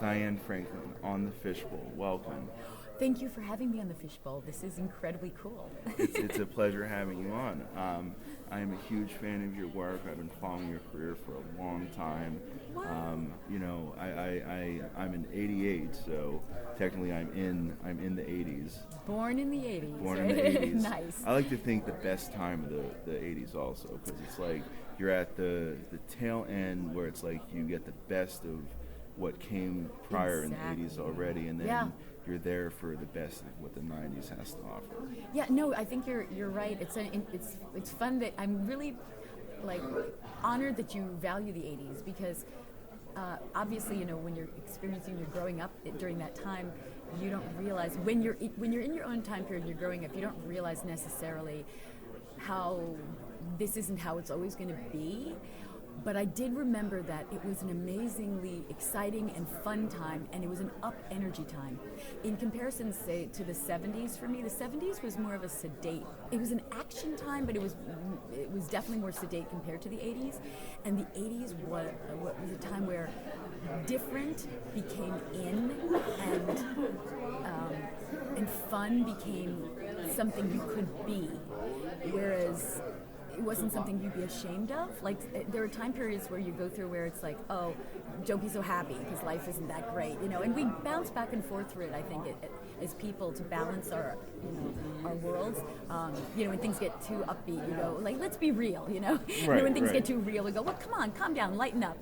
Diane Franklin on the Fishbowl. Welcome. Thank you for having me on the Fishbowl. This is incredibly cool. It's a pleasure having you on. I am a huge fan of your work. I've been following your career for a long time. Wow. I'm in '88, so technically I'm in the '80s. Born in the 80s. Born right? in the '80s. Nice. I like to think the best time of the '80s also, because it's like you're at the tail end where it's like you get the best of what came prior Exactly. in the '80s already, and then Yeah. you're there for the best of what the '90s has to offer. Yeah, no, I think you're right. It's fun that I'm really honored that you value the 80s because obviously when you're growing up during that time, you don't realize when you're in your own time period and you're growing up, you don't realize necessarily how this isn't how it's always going to be. But I did remember that it was an amazingly exciting and fun time, and it was an up energy time. In comparison, say, to the 70s for me, the 70s was more of a sedate. It was an action time, but it was definitely more sedate compared to the 80s. And the 80s was a time where different became in, and fun became something you could be, whereas it wasn't something you'd be ashamed of. Like, there are time periods where you go through where it's like, oh, don't be so happy because life isn't that great, and we bounce back and forth through it. I think as people to balance our worlds. When things get too upbeat, you go like, let's be real, Right, when things right. get too real, we go, well, come on, calm down, lighten up,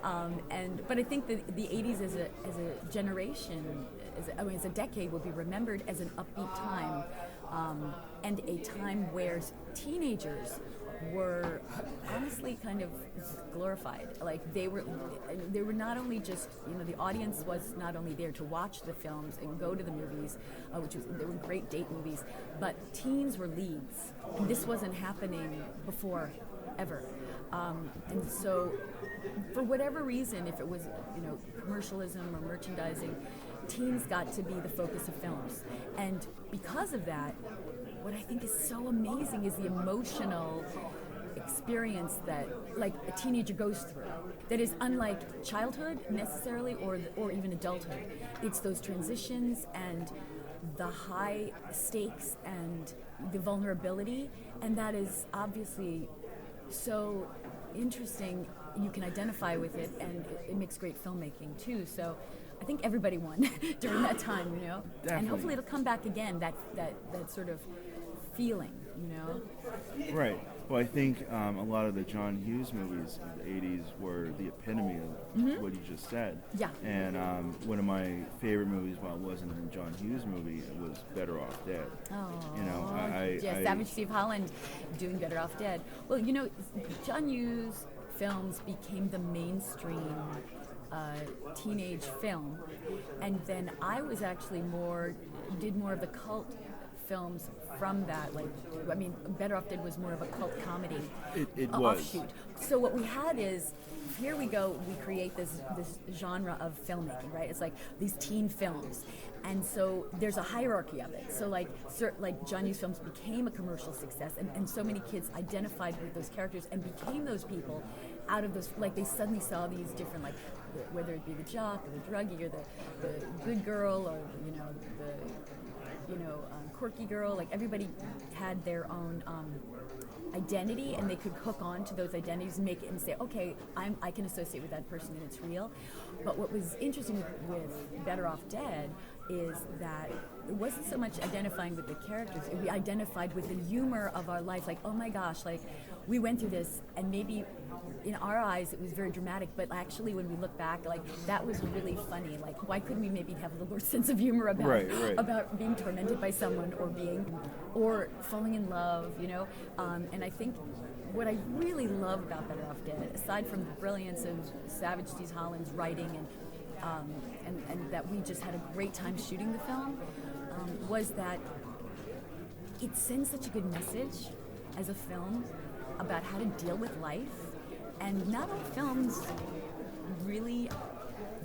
But I think that the '80s as a generation, as a decade, will be remembered as an upbeat time. And a time where teenagers were honestly kind of glorified. Like they were not only just, the audience was not only there to watch the films and go to the movies, they were great date movies, but teens were leads. And this wasn't happening before, ever. And so, for whatever reason, if it was, commercialism or merchandising, teens got to be the focus of films. And because of that, what I think is so amazing is the emotional experience that a teenager goes through that is unlike childhood necessarily or even adulthood. It's those transitions and the high stakes and the vulnerability, and that is obviously so interesting. You can identify with it, and it makes great filmmaking too. So I think everybody won during that time, Definitely. And hopefully it'll come back again, that sort of feeling, Right. Well, I think a lot of the John Hughes movies of the '80s were the epitome of what you just said. Yeah. And one of my favorite movies, while it wasn't a John Hughes movie, it was Better Off Dead. Oh, Savage Steve Holland doing Better Off Dead. Well, John Hughes films became the mainstream teenage film, and then I was actually did more of the cult films from that. Better Off Dead was more of a cult comedy. It was. Offshoot. So what we had is, here we go, we create this genre of filmmaking, right? It's like these teen films. And so there's a hierarchy of it. So like John Hughes films became a commercial success, and so many kids identified with those characters and became those people out of those, they suddenly saw these different, whether it be the jock or the druggie or the good girl or, quirky girl, everybody had their own identity, and they could hook on to those identities and make it and say, okay, I can associate with that person and it's real. But what was interesting with Better Off Dead is that it wasn't so much identifying with the characters, we identified with the humor of our life, oh my gosh, we went through this, and maybe in our eyes it was very dramatic, but actually when we look back, that was really funny. Why couldn't we maybe have a little more sense of humor about about being tormented by someone or falling in love, and I think what I really love about Better Off Dead, aside from the brilliance of Savage Steve Holland's writing and that we just had a great time shooting the film, was that it sends such a good message as a film about how to deal with life. And not all films really,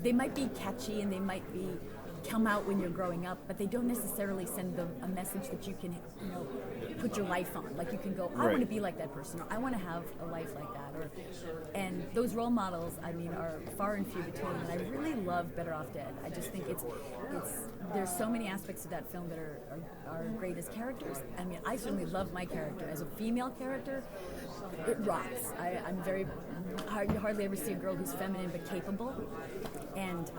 they might be catchy and they might be come out when you're growing up, but they don't necessarily send a message that you can, put your life on. Like you can go, I want to be like that person, or I want to have a life like that. And those role models, I mean, are far and few between. And I really love Better Off Dead. I just think there's so many aspects of that film that are great as characters. I mean, I certainly love my character as a female character. It rocks. I'm very. You hardly ever see a girl who's feminine but capable, and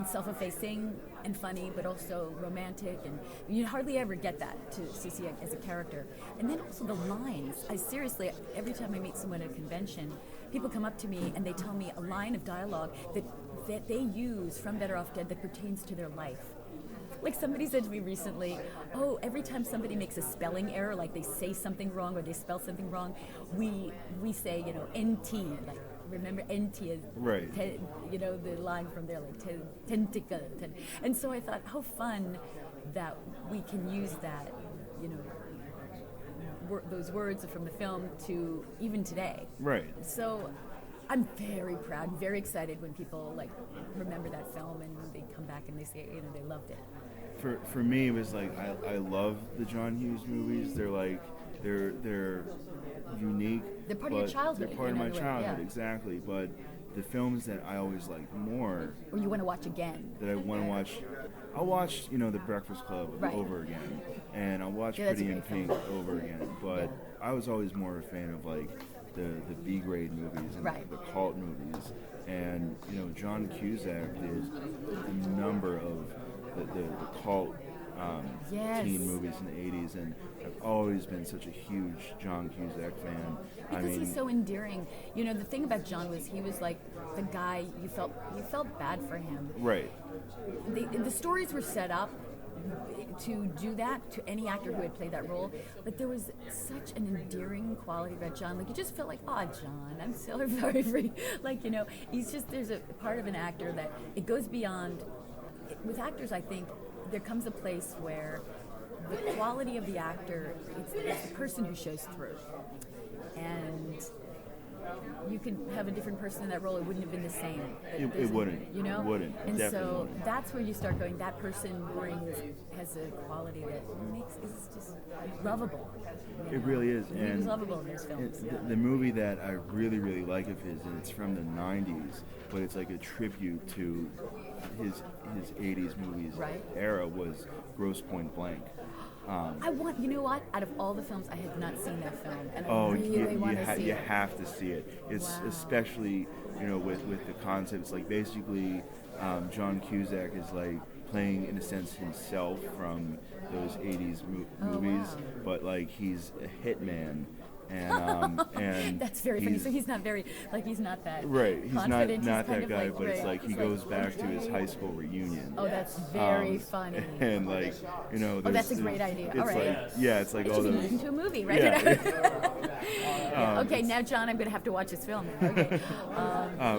self-effacing and funny, but also romantic, and you hardly ever get that to see it as a character. And then also the lines. I seriously, every time I meet someone at a convention, people come up to me and they tell me a line of dialogue that they use from Better Off Dead that pertains to their life. Like somebody said to me recently, oh, every time somebody makes a spelling error, like they say something wrong or they spell something wrong, we say, NT, like, remember NT is, right. The line from there, like tentacle. And so I thought, how fun that we can use that, those words from the film to even today. Right. So I'm very proud, very excited when people like remember that film and they come back and they say, they loved it. For me, it was like I love the John Hughes movies. They're like they're unique. They're part of your childhood. They're part of my childhood, exactly. But the films that I always liked more, or you want to watch again, that I want to watch, I'll watch The Breakfast Club over again, and I'll watch Pretty in Pink over again. But I was always more a fan of like the B grade movies and the cult movies. And John Cusack did a number of the cult teen movies in the 80s, and I've always been such a huge John Cusack fan. Because he's so endearing. The thing about John was he was like the guy you felt bad for him. Right. The stories were set up to do that to any actor who had played that role, but there was such an endearing quality about John. Like you just felt like, oh, John, I'm so sorry for you. Like he's just, there's a part of an actor that it goes beyond. With actors, I think there comes a place where the quality of the actor, it's the person who shows through. And you could have a different person in that role, it wouldn't have been the same. It wouldn't. It wouldn't. And so wouldn't. that's where you start going, that person has a quality that is just lovable. It really is. He's lovable in those films. The movie that I really, really like of his, and it's from the 90s, but it's like a tribute to his 80s movies era, was Grosse Point Blank. You know what? Out of all the films, I have not seen that film, and I really want to see it. You have to see it. It's especially, with the concepts, like basically, John Cusack is like playing, in a sense, himself from those 80s movies, but like he's a hitman. And that's very funny. So he's not very he's not that he's confident. not that guy, but it's like he goes back to his high school reunion. Oh, that's very funny. And that's a great idea. All right. It's like all those into a movie, right? Okay, now John, I'm going to have to watch this film. Okay.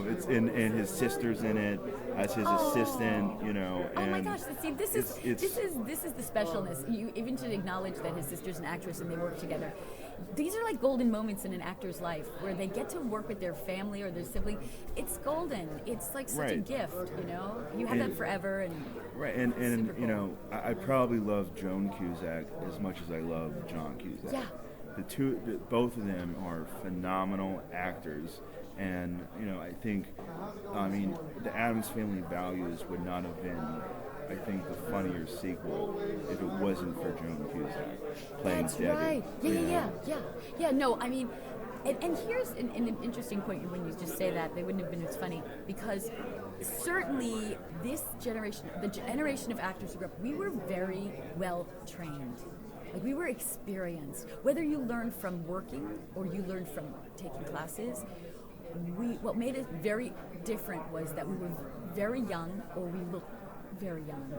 It's and his sister's in it as his assistant. Oh my gosh! See, this is the specialness. You even to acknowledge that his sister's an actress and they work together. These are like golden moments in an actor's life where they get to work with their family or their sibling. It's golden. It's like such a gift, You have that forever. And cool. I probably love Joan Cusack as much as I love John Cusack. Yeah. Both of them are phenomenal actors. And, I think, the Addams Family Values would not have been, I think, the funnier sequel if it wasn't for Joan Cusack playing That's Debbie. Right. Yeah. No, and here's an interesting point when you just say that they wouldn't have been as funny, because certainly this generation, the generation of actors who grew up, we were very well trained. Like we were experienced. Whether you learned from working or you learned from taking classes, what made it very different was that we were very young, or we looked very young,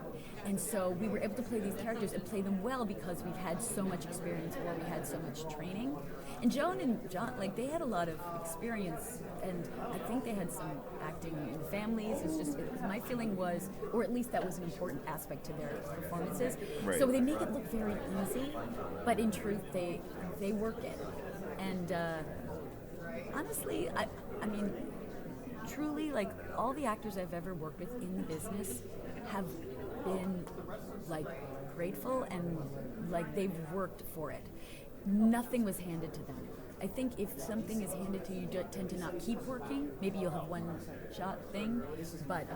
and so we were able to play these characters and play them well because we've had so much experience, or we had so much training. And Joan and John, they had a lot of experience, and I think they had some acting in families. My feeling was, or at least that was an important aspect to their performances. Right. So they make it look very easy, but in truth they work it. And honestly, I mean, truly, all the actors I've ever worked with in the business have been like grateful and like they've worked for it. Nothing was handed to them. I think if something is handed to you, you tend to not keep working. Maybe you'll have one shot thing, but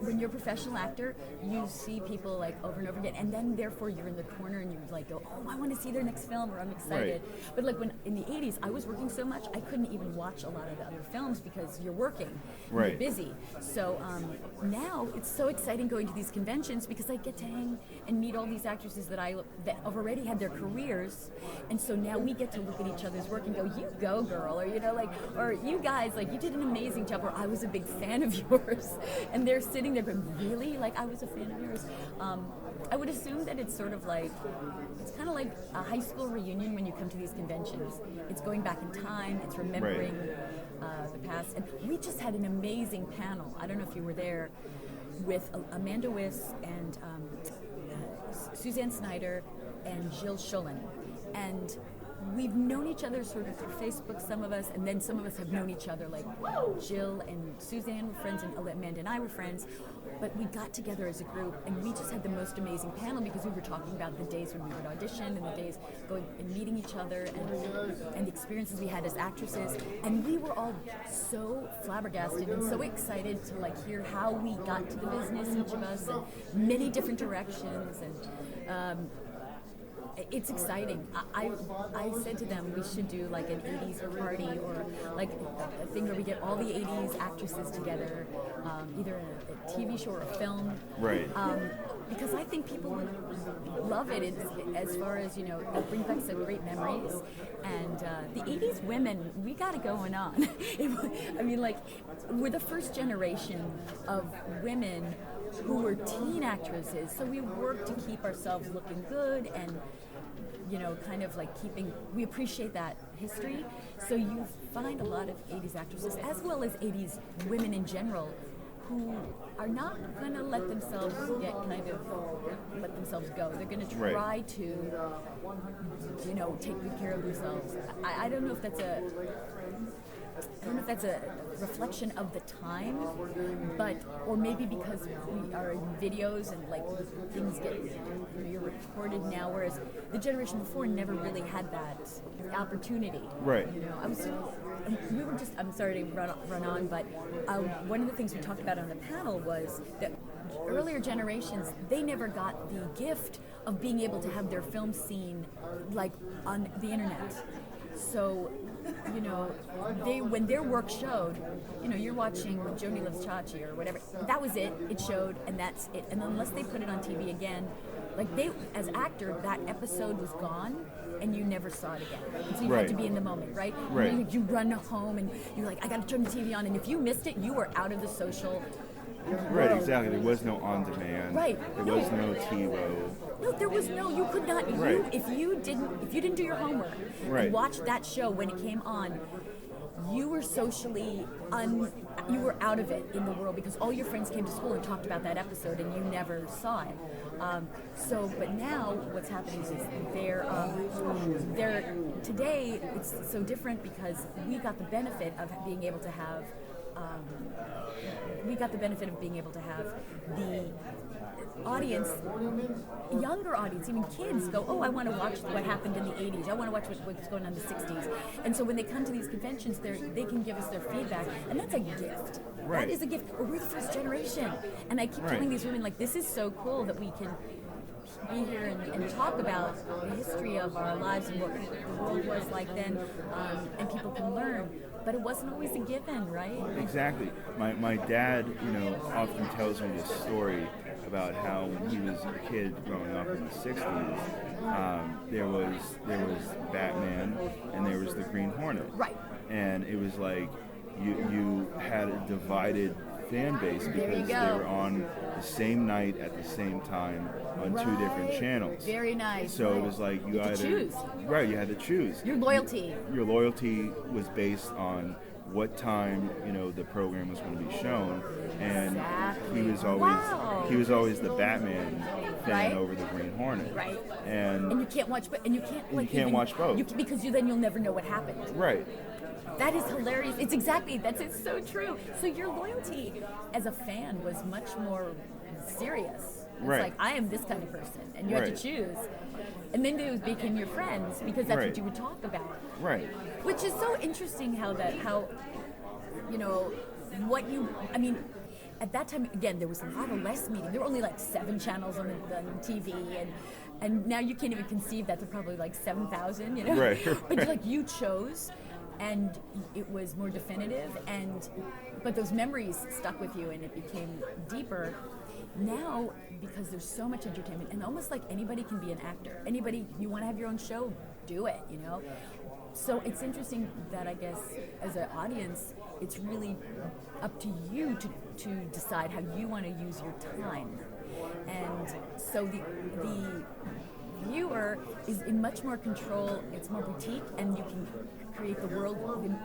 when you're a professional actor, you see people like over and over again, and then therefore you're in the corner and you like go, oh, I want to see their next film, or I'm excited. Right. But like when in the 80s, I was working so much, I couldn't even watch a lot of the other films because you're working, right. You're busy. So now it's so exciting going to these conventions because I get to hang and meet all these actresses that have already had their careers, and so now we get to look at each other's work and go, you go girl, or like, or you guys, like, you did an amazing job, or I was a big fan of yours. And they're sitting there going, really? Like, I was a fan of yours. I would assume that it's sort of like, it's kind of like a high school reunion when you come to these conventions. It's going back in time, it's remembering the past. And we just had an amazing panel. I don't know if you were there, with Amanda Wyss and Suzanne Snyder and Jill Schulin. And we've known each other sort of through Facebook, some of us, and then some of us have known each other, like Jill and Suzanne were friends, and Amanda and I were friends, but we got together as a group, and we just had the most amazing panel because we were talking about the days when we would audition, and the days going and meeting each other, and the experiences we had as actresses, and we were all so flabbergasted and so excited to like hear how we got to the business, each of us, and many different directions, and it's exciting. I said to them we should do like an 80s party, or like a thing where we get all the 80s actresses together, either a TV show or a film. Right. Because I think people would love it as far as, you know, it brings back some great memories. And the 80s women, we got it going on. I mean, like, we're the first generation of women who were teen actresses, so we worked to keep ourselves looking good and, you know, kind of like we appreciate that history. So you find a lot of 80s actresses, as well as 80s women in general, who are not going to let themselves go. They're going to try to, you know, take good care of themselves. I don't know if that's a reflection of the time, or maybe because we are in videos and like things get, you know, you're recorded now, whereas the generation before never really had that opportunity. Right. You know, I'm sorry to run on, but one of the things we talked about on the panel was that earlier generations, they never got the gift of being able to have their film seen like on the internet. So, you know, when their work showed, you know, you're watching Joni Loves Chachi or whatever, that was it, it showed, and that's it. And unless they put it on TV again, like as actor, that episode was gone, and you never saw it again. And so you had to be in the moment, right? Right. You run home, and you're like, I got to turn the TV on, and if you missed it, you were out of the social Right, exactly. There was no on-demand. Right. There was no TiVo. No, there was no. You could not. Right. If you didn't do your homework and watch that show when it came on, you were socially you were out of it in the world because all your friends came to school and talked about that episode, and you never saw it. But now what's happening is they're today it's so different because we got the benefit of being able to have. The audience, younger audience, even kids go, oh, I want to watch what happened in the 80s. I want to watch what's going on in the 60s. And so when they come to these conventions, they can give us their feedback. And that's a gift. Right. That is a gift. We're the first generation. And I keep telling these women, like, this is so cool that we can be here and talk about the history of our lives and what the world was like then, and people can learn. But it wasn't always a given, right? Exactly. My dad, you know, often tells me this story about how when he was a kid growing up in the 60s, there was Batman and there was the Green Hornet. Right. And it was like you had a divided fan base because they were on the same night at the same time on two different channels. Very nice. So it was like you had to choose. Right, you had to choose. Your loyalty. Your loyalty was based on what time, you know, the program was going to be shown, and he was always the Batman fan over the Green Hornet. Right. And you can't watch, but you can't watch both because then you'll never know what happened. Right. That is hilarious. It's so true. So your loyalty as a fan was much more serious. It's like, I am this kind of person, and you had to choose. And then they became your friends because that's what you would talk about. Right. Which is so interesting at that time, again, there was a lot of less media. There were only like 7 channels on TV, and now you can't even conceive that there are probably like 7,000, you know? Right. But like you chose, and it was more definitive, but those memories stuck with you, and it became deeper. Now, because there's so much entertainment, and almost like anybody can be an actor. Anybody, you want to have your own show, do it, you know? So it's interesting that I guess as an audience, it's really up to you to decide how you want to use your time. And so the viewer is in much more control, it's more boutique, and you can create the world,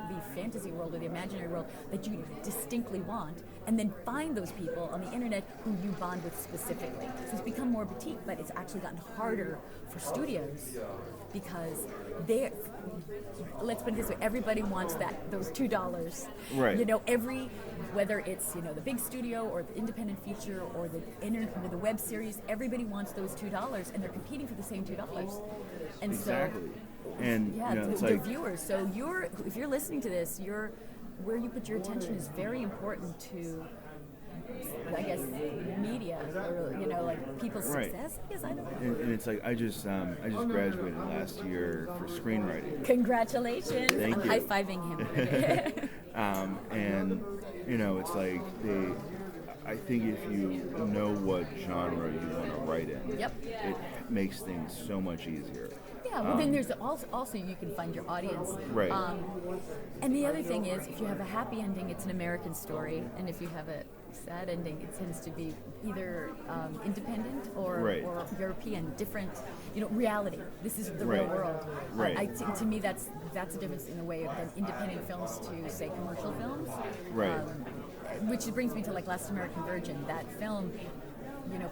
the fantasy world or the imaginary world that you distinctly want, and then find those people on the internet who you bond with specifically. So it's become more boutique, but it's actually gotten harder for studios because let's put it this way, everybody wants those $2. Right. You know, whether it's, the big studio or the independent feature or the web series, everybody wants those $2, and they're competing for the same $2. And exactly. So, and it's the like viewers. So if you're listening to this, where you put your attention is very important to, I guess, media or like people's success. I guess I don't know. And it's like I just graduated last year for screenwriting. Congratulations! Thank I'm you. high-fiving him. And it's like I think if you know what genre you want to write in, it makes things so much easier. Yeah, well then there's also you can find your audience. Right. And the other thing is, if you have a happy ending, it's an American story, and if you have a sad ending, it tends to be either independent or European, different, reality. This is the real world. Right. To me, that's a difference in a way than independent films to, say, commercial films. Right. Which brings me to like Last American Virgin. That film,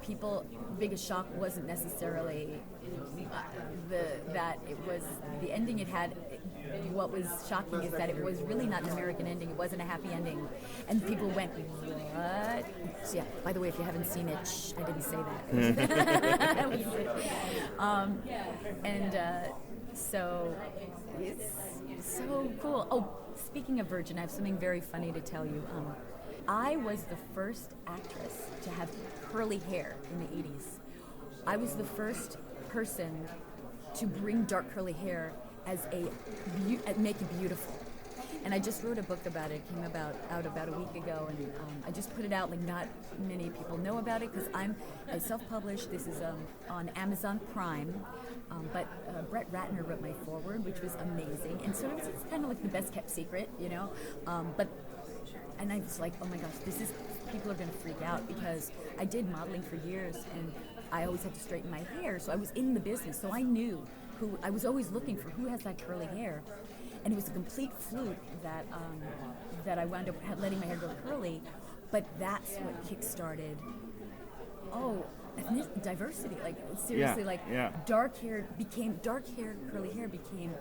people, biggest shock wasn't necessarily that it was the ending it had. What was shocking is that it was really not an American ending. It wasn't a happy ending, and people went, "What?" So yeah. By the way, if you haven't seen it, I didn't say that. So it's so cool. Oh, speaking of Virgin, I have something very funny to tell you. I was the first actress to have curly hair in the 80s. I was the first person to bring dark curly hair as make it beautiful. And I just wrote a book about it. It came out about a week ago, and I just put it out. Like, not many people know about it because I self-published. This is on Amazon Prime. But Brett Ratner wrote my foreword, which was amazing. And so it's kind of like the best kept secret, And I was like, oh my gosh, people are going to freak out because I did modeling for years and I always had to straighten my hair. So I was in the business. So I knew I was always looking for who has that curly hair. And it was a complete fluke that I wound up letting my hair go curly. But that's what kickstarted, diversity. Like, seriously, dark hair, curly hair became,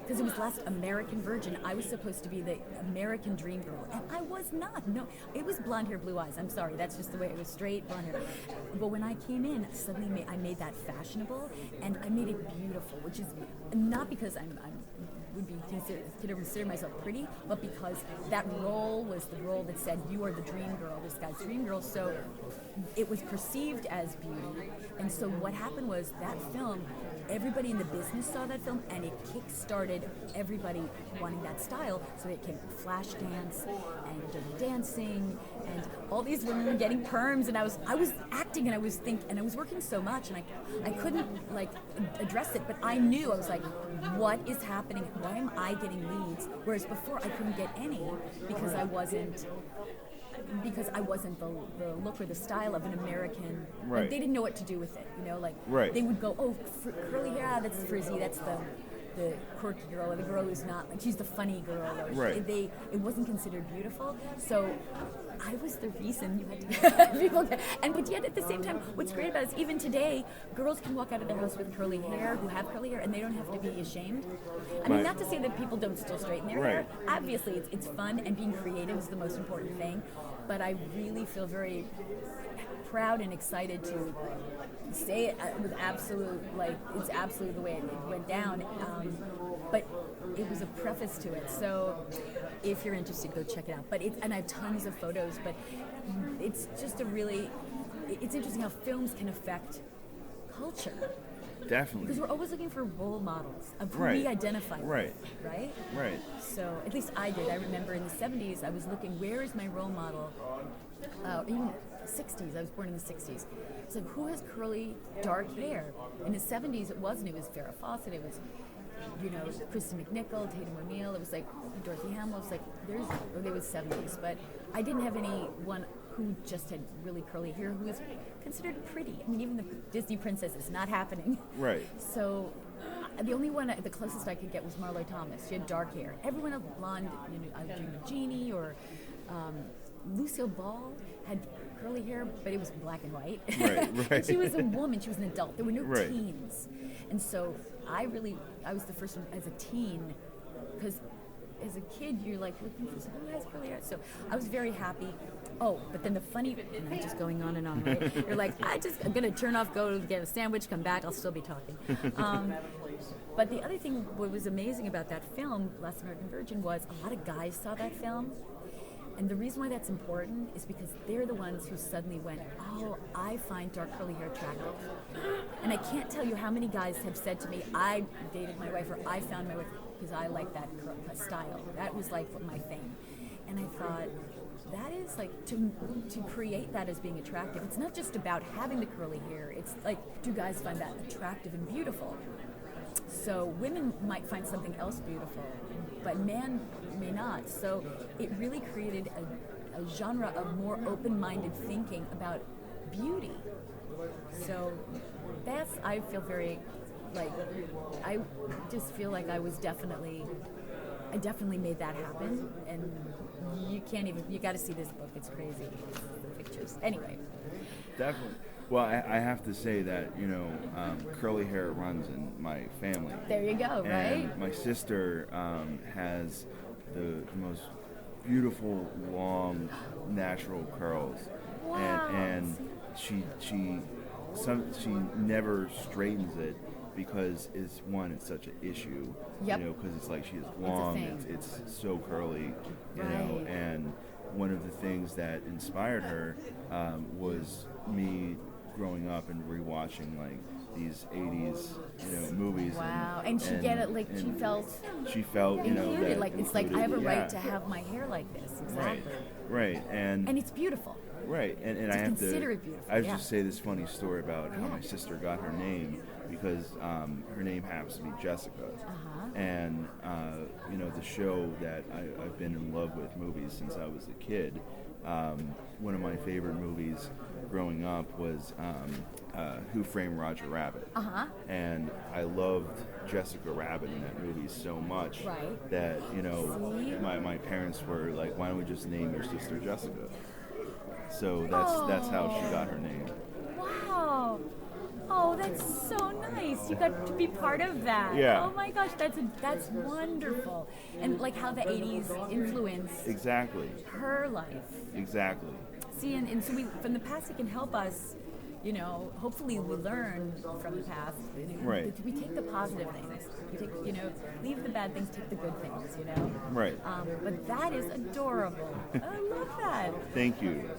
because it was Last American Virgin. I was supposed to be the American dream girl, and I was not. No, it was blonde hair, blue eyes. I'm sorry, that's just the way it was, straight blonde hair. But when I came in, suddenly I made that fashionable, and I made it beautiful, which is not because I would be consider myself pretty, but because that role was the role that said you are the dream girl, this guy's dream girl. So it was perceived as beauty. And so what happened was that film, everybody in the business saw that film, and it kick-started everybody wanting that style. So it came Flash Dance and Dirty Dancing, and all these women getting perms, and I was acting, and I was working so much, and I couldn't address it, but I knew, I was like, what is happening? Why am I getting leads? Whereas before I couldn't get any because I wasn't the look or the style of an American. Right. Like, they didn't know what to do with it, Right. They would go, curly hair, that's frizzy, that's the quirky girl, or the girl who's not, like, she's the funny girl. Or right. It wasn't considered beautiful. So I was the reason you had to people but yet at the same time, what's great about it is even today, girls can walk out of their house with curly hair, who have curly hair, and they don't have to be ashamed. I mean, not to say that people don't still straighten their hair. Obviously, it's fun, and being creative is the most important thing. But I really feel very proud and excited to say it with absolute, it's absolutely the way it went down. But it was a preface to it, so if you're interested, go check it out. And I have tons of photos, but it's just it's interesting how films can affect culture. Definitely. Because we're always looking for role models of who we identify with. Right? Right. So at least I did. I remember in the 70s, I was looking, where is my role model? Even 60s, I was born in the 60s. It's like, who has curly, dark hair? In the 70s, it was Farrah Fawcett, it was, Kristen McNichol, Tatum O'Neal, it was like Dorothy Hamill. It was like, there was 70s, but I didn't have anyone who just had really curly hair who was considered pretty. I mean, even the Disney princesses, not happening. Right. So the only one, the closest I could get was Marlo Thomas. She had dark hair. Everyone else blonde, I Dream of Jeannie, or Lucille Ball had curly hair, but it was black and white. Right. And she was a woman. She was an adult. There were no teens. And so I was the first one as a teen, because as a kid, you're like looking for someone who has curly hair. So I was very happy. Oh, but then and I'm just going on and on, right? You're like, I'm going to turn off, go get a sandwich, come back, I'll still be talking. But the other thing, what was amazing about that film, Last American Virgin, was a lot of guys saw that film. And the reason why that's important is because they're the ones who suddenly went, oh, I find dark curly hair attractive. And I can't tell you how many guys have said to me, I dated my wife, or I found my wife because I like that style. That was like my thing. And I thought, that is like, to create that as being attractive, it's not just about having the curly hair. It's like, do guys find that attractive and beautiful? So women might find something else beautiful, but men may not. So it really created a genre of more open-minded thinking about beauty. So I feel very, I just feel like I definitely made that happen. And you got to see this book. It's crazy. The pictures. Anyway. Definitely. Well, I have to say that, curly hair runs in my family. There you go, right? And my sister has the most beautiful, long, natural curls. Wow. And she never straightens it because it's such an issue. Yep. Because it's like she is long, it's so curly, right. And one of the things that inspired her was me growing up and rewatching these 80s movies. Wow. And she she felt included, that it's like I have a right to have my hair like this. Exactly. Right. And it's beautiful. Right. And I have consider it beautiful. I have to say this funny story about how my sister got her name, because her name happens to be Jessica. Uh-huh. And the show that I've been in love with movies since I was a kid. One of my favorite movies growing up was Who Framed Roger Rabbit. Uh-huh. And I loved Jessica Rabbit in that movie so much that, my parents were like, why don't we just name your sister Jessica? So that's how she got her name. Wow. Oh, that's so nice. You got to be part of that. Yeah. Oh my gosh, that's wonderful. And like how the 80s influenced her life. Exactly. See, and so from the past, it can help us, hopefully we learn from the past. Right. We take the positive things. We take, leave the bad things, take the good things, Right. But that is adorable. I love that. Thank you.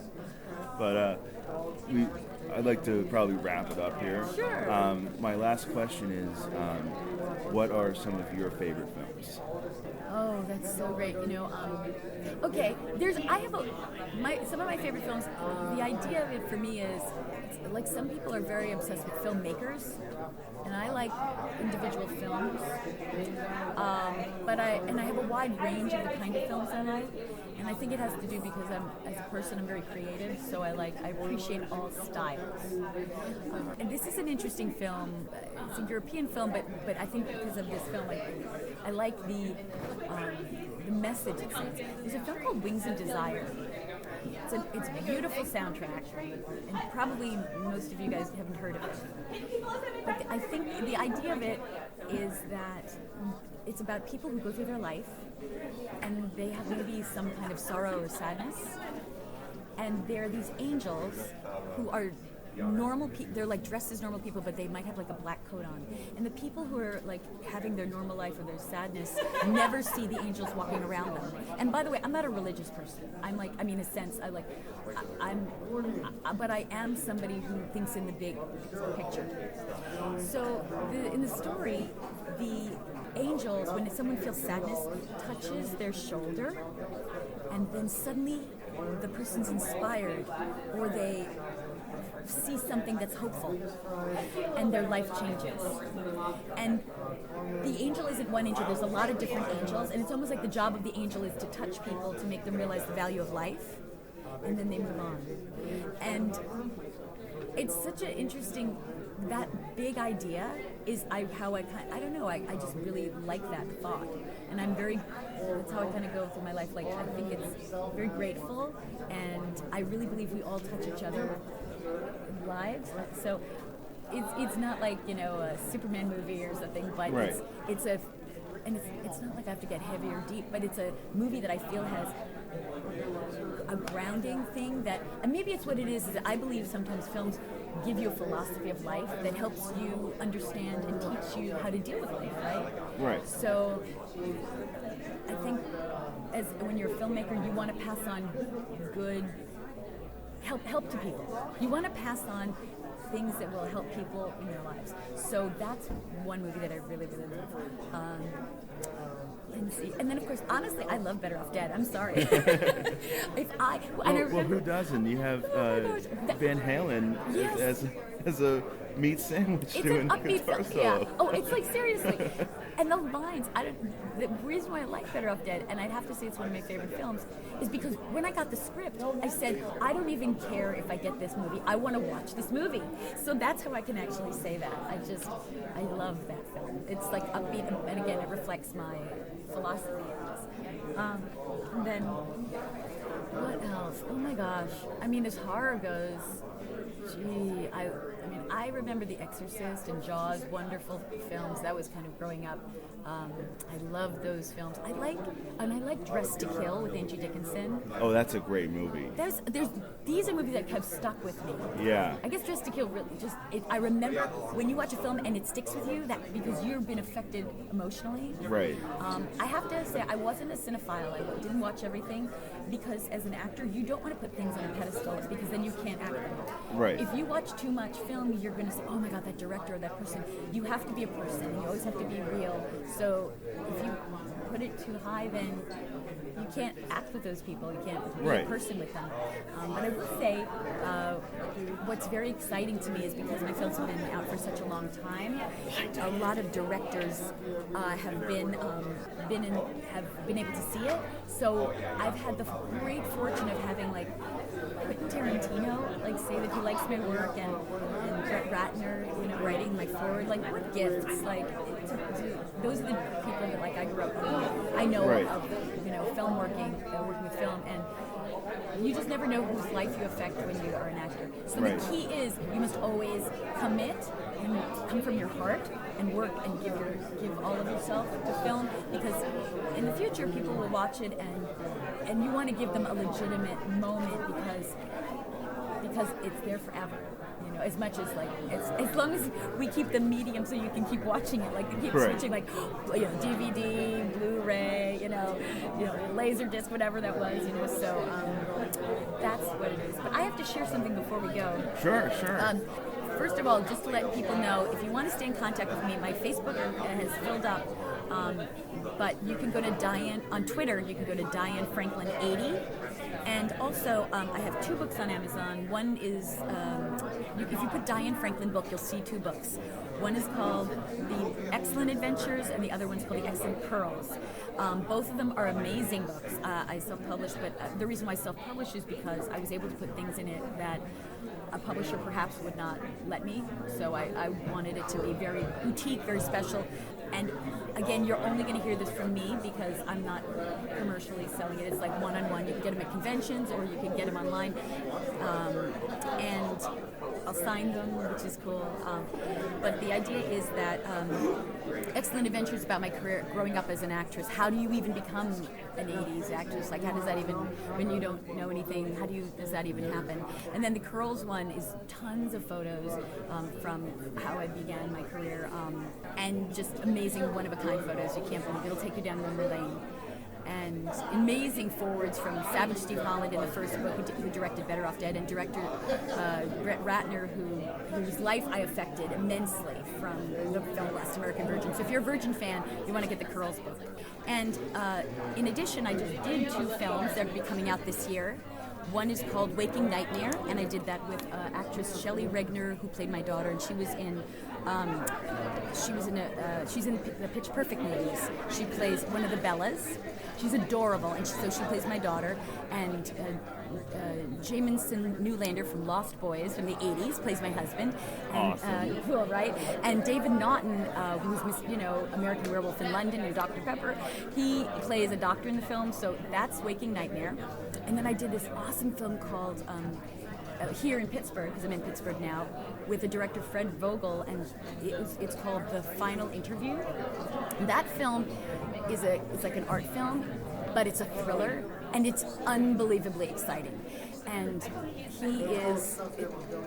But I'd like to probably wrap it up here. Sure. My last question is, what are some of your favorite films? Oh, that's so great. Okay, some of my favorite films. The idea of it for me is, like, some people are very obsessed with filmmakers, and I like individual films. But I have a wide range of the kind of films I like, and I think it has to do because as a person, I'm very creative, so I appreciate all styles. And this is an interesting film. It's a European film, but I think because of this film, I like the message it sends. There's a film called Wings of Desire. it's a beautiful soundtrack, and probably most of you guys haven't heard of it. But I think the idea of it is that it's about people who go through their life, and they have maybe some kind of sorrow or sadness, and there are these angels who are normal people. They're like dressed as normal people, but they might have like a black coat on. And the people who are like having their normal life or their sadness never see the angels walking around them. And by the way, I'm not a religious person. In a sense, but I am somebody who thinks in the big picture. So in the story, the angels, when someone feels sadness, touches their shoulder, and then suddenly the person's inspired, or they see something that's hopeful, and their life changes. And the angel isn't one angel, there's a lot of different angels, and it's almost like the job of the angel is to touch people to make them realize the value of life, and then they move on. And it's such an interesting, that big idea is I just really like that thought. And that's how I kind of go through my life. Like, I think it's very grateful, and I really believe we all touch each other lives. So it's not like, a Superman movie or something, but right. it's not like I have to get heavy or deep, but it's a movie that I feel has a grounding thing and maybe it's what it is that I believe sometimes films give you a philosophy of life that helps you understand and teach you how to deal with life, right? Right. So I think when you're a filmmaker, you want to pass on good help to people. You want to pass on things that will help people in their lives. So that's one movie that I really, really love. And then, of course, honestly, I love Better Off Dead. I'm sorry. Who doesn't? You have Van Halen as a meat sandwich doing guitar solo. Yeah. Oh, it's like, seriously. And the lines, the reason why I like Better Off Dead, and I'd have to say it's one of my favorite films, is because when I got the script, I said, I don't even care if I get this movie. I want to watch this movie. So that's how I can actually say that. I love that film. It's like upbeat, and again, it reflects my philosophy. And then, what else? Oh my gosh. As horror goes, I remember The Exorcist and Jaws, wonderful films. That was kind of growing up. I love those films. I like Dressed to Kill with Angie Dickinson. Oh, that's a great movie. These are movies that have stuck with me. Yeah. I guess Dressed to Kill really I remember when you watch a film and it sticks with you, that because you've been affected emotionally. Right. I have to say, I wasn't a cinephile. I didn't watch everything because as an actor, you don't want to put things on a pedestal because then you can't act them. Right. If you watch too much film, you're going to say, oh my God, that director or that person. You have to be a person, and you always have to be real. So if you put it too high, then you can't act with those people. You can't be a person with them. But I will say, what's very exciting to me is because my films have been out for such a long time, a lot of directors have been able to see it. So I've had the great fortune of having Quentin Tarantino say that he likes my work, and Brett Ratner, writing my forward. What gifts? Those are the people that I grew up with. I know of film working with film, and you just never know whose life you affect when you are an actor. So the key is you must always commit and come from your heart and work and give all of yourself to film, because in the future people will watch it and you want to give them a legitimate moment because it's there forever. As much as as long as we keep the medium so you can keep watching it, keep switching DVD, Blu-ray, Laserdisc, whatever that was, so that's what it is. But I have to share something before we go. Sure. First of all, just to let people know, if you want to stay in contact with me, my Facebook has filled up, but you can go to Diane, on Twitter, you can go to Diane Franklin 80. And also, I have 2 books on Amazon. One is, if you put Diane Franklin book, you'll see 2 books. One is called The Excellent Adventures, and the other one's called The Excellent Pearls. Both of them are amazing books. I self-published, but the reason why I self-published is because I was able to put things in it that a publisher perhaps would not let me. So I wanted it to be very boutique, very special. And again, you're only going to hear this from me because I'm not commercially selling it. It's like one-on-one. You can get them at conventions or you can get them online. And I'll sign them, which is cool. But the idea is that Excellent Adventures about my career growing up as an actress. How do you even become an 80s actress? Like, how does that even, when you don't know anything, does that even happen? And then the Curls one is tons of photos from how I began my career, and just amazing one-of-a-kind photos. You can't believe it'll take you down memory lane. And amazing forwards from Savage Steve Holland in the first book, who directed Better Off Dead, and director Brett Ratner, whose life I affected immensely from the film Last American Virgin. So if you're a Virgin fan, you want to get the Curls book. And in addition, I just did 2 films that will be coming out this year. One is called Waking Nightmare, and I did that with actress Shelley Regner, who played my daughter, and she's in the Pitch Perfect movies. She plays one of the Bellas. She's adorable, and so she plays my daughter. And Jamison Newlander from Lost Boys from the 80s plays my husband. And, awesome. Cool, right? And David Naughton, who's American Werewolf in London and Dr. Pepper, he plays a doctor in the film. So that's Waking Nightmare. And then I did this awesome film called here in Pittsburgh, because I'm in Pittsburgh now, with the director Fred Vogel, and it's called The Final Interview. That film it's like an art film, but it's a thriller, and it's unbelievably exciting. And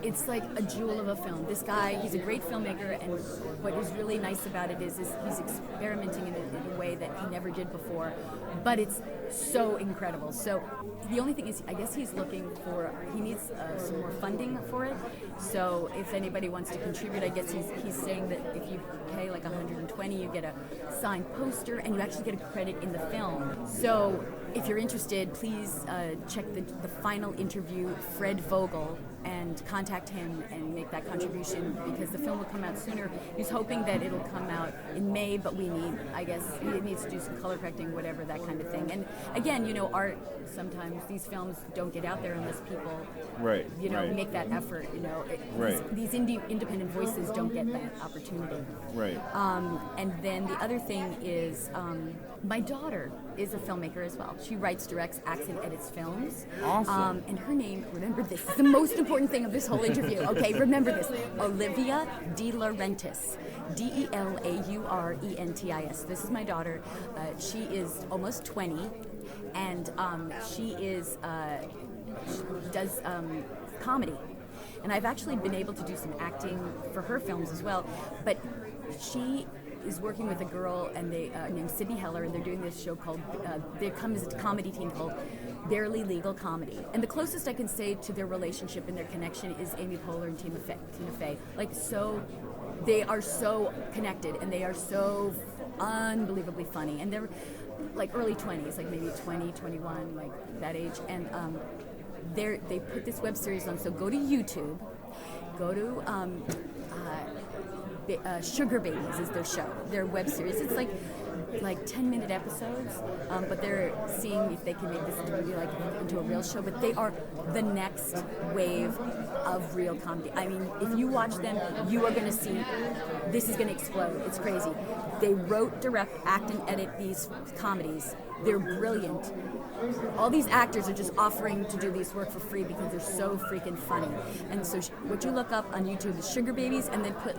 it's like a jewel of a film. This guy, he's a great filmmaker, and what is really nice about it is he's experimenting in a way that he never did before, but it's so incredible. So the only thing is, I guess he needs some more funding for it. So if anybody wants to contribute, I guess he's saying that if you pay like $120, you get a signed poster, and you actually get a credit in the film. So if you're interested, please check the Final Interview, Fred Vogel, and contact him and make that contribution, because the film will come out sooner. He's hoping that it'll come out in May, but he needs to do some color correcting, whatever, that kind of thing. And again, art, sometimes these films don't get out there unless people, make that effort. These independent voices don't get that opportunity. Right. And then the other thing is, my daughter is a filmmaker as well. She writes, directs, acts, and edits films. Awesome. And her name, remember this, is the most important thing of this whole interview. Okay, remember this. Olivia De Laurentiis. DeLaurentis. This is my daughter. She is almost 20, and she does comedy. And I've actually been able to do some acting for her films as well. But she is working with a girl named Sydney Heller, and they're doing this show called, they come as a comedy team called Barely Legal Comedy. And the closest I can say to their relationship and their connection is Amy Poehler and Tina Fey. They are so connected, and they are so unbelievably funny. And they're like early 20s, like maybe 20, 21, like that age. And they put this web series on, so go to YouTube, go to Sugar Babies is their show, their web series. It's like 10-minute episodes, but they're seeing if they can make this into a real show. But they are the next wave of real comedy. I mean, if you watch them, you are going to see this is going to explode. It's crazy. They wrote, direct, act, and edit these comedies. They're brilliant. All these actors are just offering to do these work for free because they're so freaking funny. And so what you look up on YouTube is Sugar Babies, and then put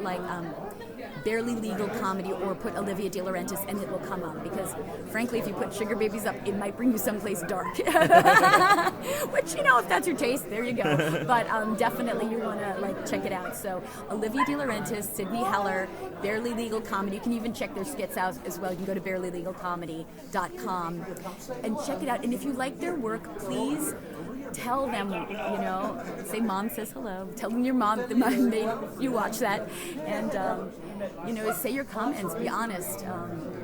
Barely Legal Comedy, or put Olivia De Laurentiis, and it will come up. Because frankly, if you put Sugar Babies up, it might bring you someplace dark. Which, if that's your taste, there you go. But definitely you want to check it out. So Olivia De Laurentiis, Sydney Heller, Barely Legal Comedy. You can even check their skits out as well. You can go to barelylegalcomedy.com and check it out. And if you like their work, please tell them, say Mom says hello. Tell them your mom made you watch that. And, say your comments. Be honest.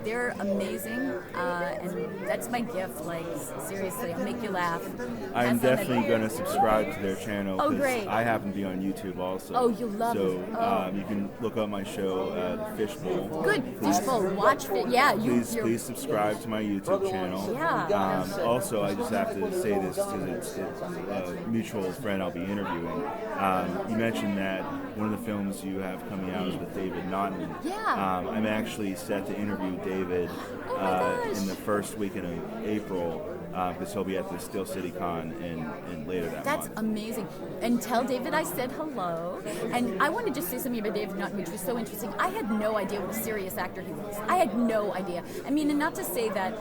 They're amazing. And that's my gift. Seriously, I'll make you laugh. I'm definitely going to subscribe to their channel. Oh, great. I happen to be on YouTube also. Oh, you'll love it. So you can look up my show, Fisch Bowl. Good. Fisch Bowl. Watch it. Yeah. Please subscribe to my YouTube channel. Yeah. Also, I just have to say this because it's a mutual friend I'll be interviewing. You mentioned that one of the films you have coming out is with David Naughton. Naughton. Yeah. I'm actually set to interview David in the first weekend of April, because he'll be at the Steel City Con in later that month. That's amazing. And tell David I said hello. And I want to just say something about David Naughton, which was so interesting. I had no idea what a serious actor he was. I had no idea. I mean, and not to say that,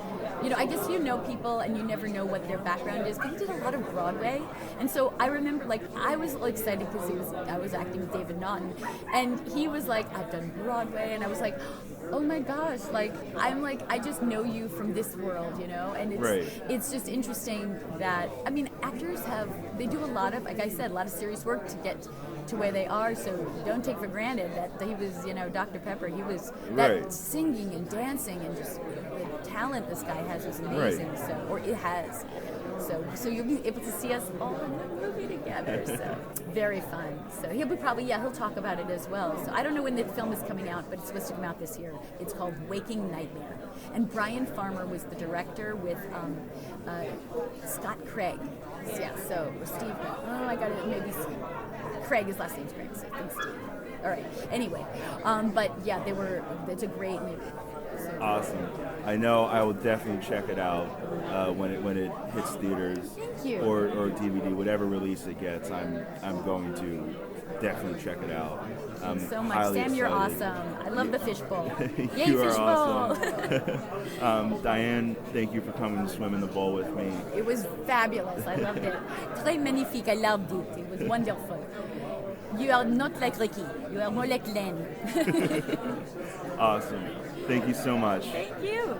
I guess you know people and you never know what their background is, but he did a lot of Broadway. And so I remember, I was excited because I was acting with David Naughton. And he was like, I've done Broadway. And I was like, oh my gosh, I just know you from this world, and it's just interesting that, actors they do a lot of, like I said, a lot of serious work to get to where they are, so don't take for granted that he was, Dr. Pepper. He was, that singing and dancing and just the talent this guy has is amazing, or it has. So you'll be able to see us all in the movie together. So very fun. So he'll talk about it as well. So I don't know when the film is coming out, but it's supposed to come out this year. It's called Waking Nightmare. And Brian Farmer was the director with Scott Craig. Yeah, so Steve. Oh, I got it. Maybe Craig. His last name's Craig. So I think Steve. All right. Anyway, but yeah, it's a great movie. So, awesome. I know I will definitely check it out when it hits theaters. Thank you. Or DVD, whatever release it gets. I'm going to definitely check it out. Thank you so much, Sam. You're awesome. I love the fishbowl. Yay, you are fishbowl. awesome. Diane, thank you for coming to swim in the bowl with me. It was fabulous. I loved it. Très magnifique. I loved it. It was wonderful. You are not like Ricky. You are more like Len. Awesome. Thank you so much. Thank you.